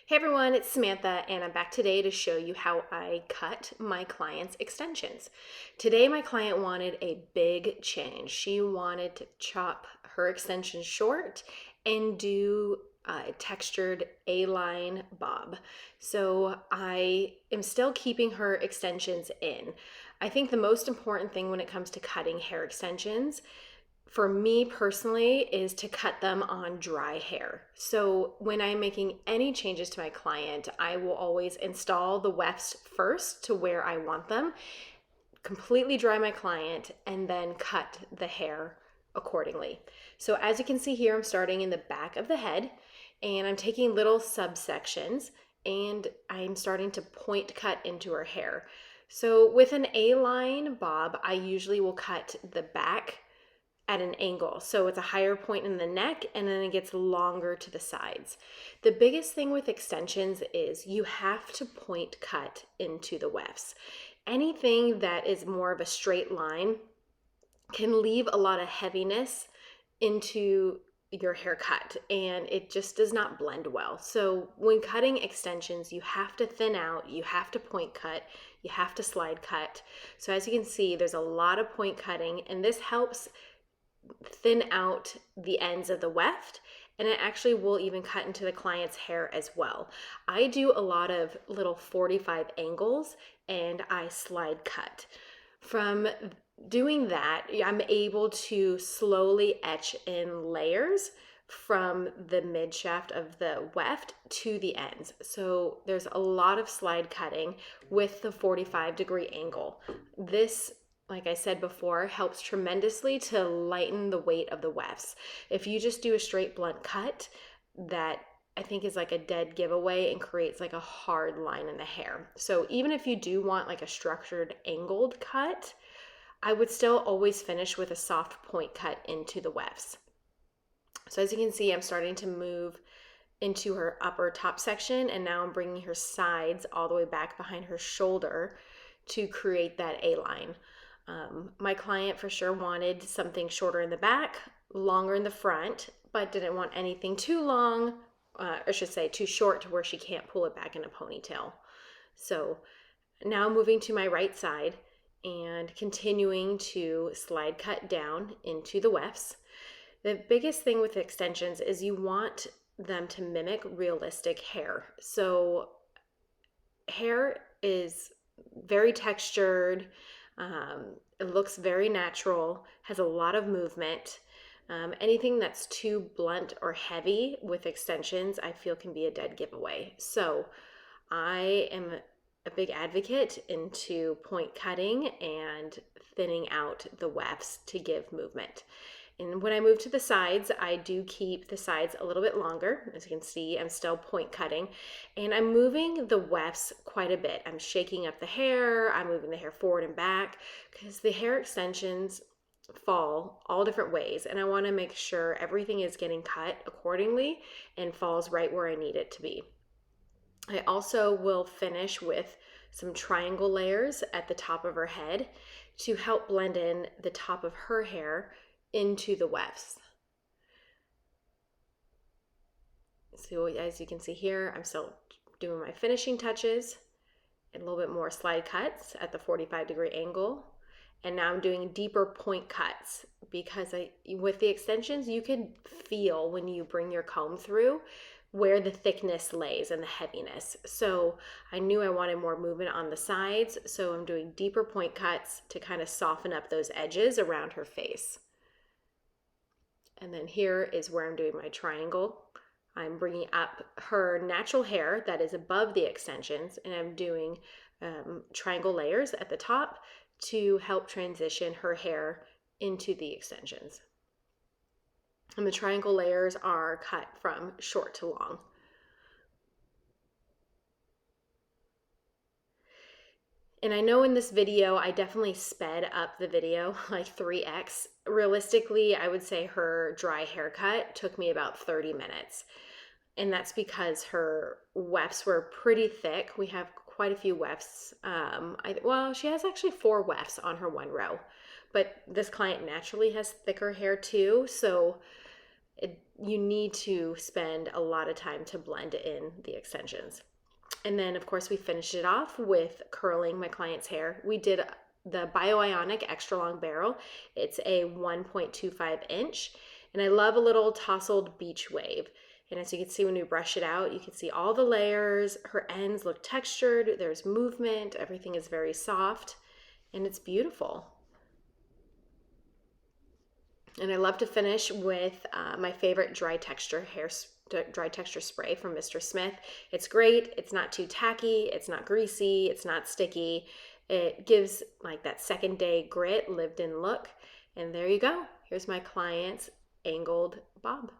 Hey everyone, it's Samantha and I'm back today to show you how I cut my client's extensions. Today my client wanted a big change. She wanted to chop her extensions short and do a textured A-line bob. So I am still keeping her extensions in. I think the most important thing when it comes to cutting hair extensions for me personally is to cut them on dry hair. So when I'm making any changes to my client, I will always install the wefts first to where I want them, completely dry my client, and then cut the hair accordingly. So as you can see here, I'm starting in the back of the head and I'm taking little subsections and I'm starting to point cut into her hair. So with an A-line bob, I usually will cut the back at an angle. So it's a higher point in the neck and then it gets longer to the sides. The biggest thing with extensions is you have to point cut into the wefts. Anything that is more of a straight line can leave a lot of heaviness into your haircut and it just does not blend well. So when cutting extensions, you have to thin out, you have to point cut, you have to slide cut. So as you can see, there's a lot of point cutting and this helps thin out the ends of the weft, and it actually will even cut into the client's hair as well. I do a lot of little 45 angles and I slide cut. From doing that, I'm able to slowly etch in layers from the mid shaft of the weft to the ends. So there's a lot of slide cutting with the 45-degree angle. This, like I said before, helps tremendously to lighten the weight of the wefts. If you just do a straight blunt cut, that I think is like a dead giveaway and creates like a hard line in the hair. So even if you do want like a structured angled cut, I would still always finish with a soft point cut into the wefts. So as you can see, I'm starting to move into her upper top section and now I'm bringing her sides all the way back behind her shoulder to create that A-line. My client for sure wanted something shorter in the back, longer in the front, but didn't want anything too long, or I should say too short to where she can't pull it back in a ponytail. So now moving to my right side and continuing to slide cut down into the wefts. The biggest thing with extensions is you want them to mimic realistic hair. So hair is very textured, it looks very natural, has a lot of movement. Anything that's too blunt or heavy with extensions, I feel can be a dead giveaway. So I am a big advocate into point cutting and thinning out the wefts to give movement. And when I move to the sides, I do keep the sides a little bit longer. As you can see, I'm still point cutting and I'm moving the wefts quite a bit. I'm shaking up the hair, I'm moving the hair forward and back because the hair extensions fall all different ways and I want to make sure everything is getting cut accordingly and falls right where I need it to be. I also will finish with some triangle layers at the top of her head to help blend in the top of her hair into the wefts. So as you can see here, I'm still doing my finishing touches and a little bit more slide cuts at the 45-degree angle. And now I'm doing deeper point cuts because with the extensions, you can feel when you bring your comb through where the thickness lays and the heaviness. So I knew I wanted more movement on the sides, so I'm doing deeper point cuts to kind of soften up those edges around her face. And then here is where I'm doing my triangle. I'm bringing up her natural hair that is above the extensions and I'm doing triangle layers at the top to help transition her hair into the extensions. And the triangle layers are cut from short to long. And I know in this video, I definitely sped up the video like 3x. Realistically, I would say her dry haircut took me about 30 minutes. And that's because her wefts were pretty thick. We have quite a few wefts. Well, she has actually 4 wefts on her one row. But this client naturally has thicker hair too, so you need to spend a lot of time to blend in the extensions. And then of course we finished it off with curling my client's hair. We did the Bioionic extra long barrel. It's a 1.25 inch, and I love a little tousled beach wave. And as you can see when we brush it out, you can see all the layers. Her ends look textured, there's movement, everything is very soft, and it's beautiful. And I love to finish with my favorite dry texture spray from Mr. Smith. It's great. It's not too tacky. It's not greasy. It's not sticky. It gives like that second day grit, lived in look. And there you go. Here's my client's angled bob.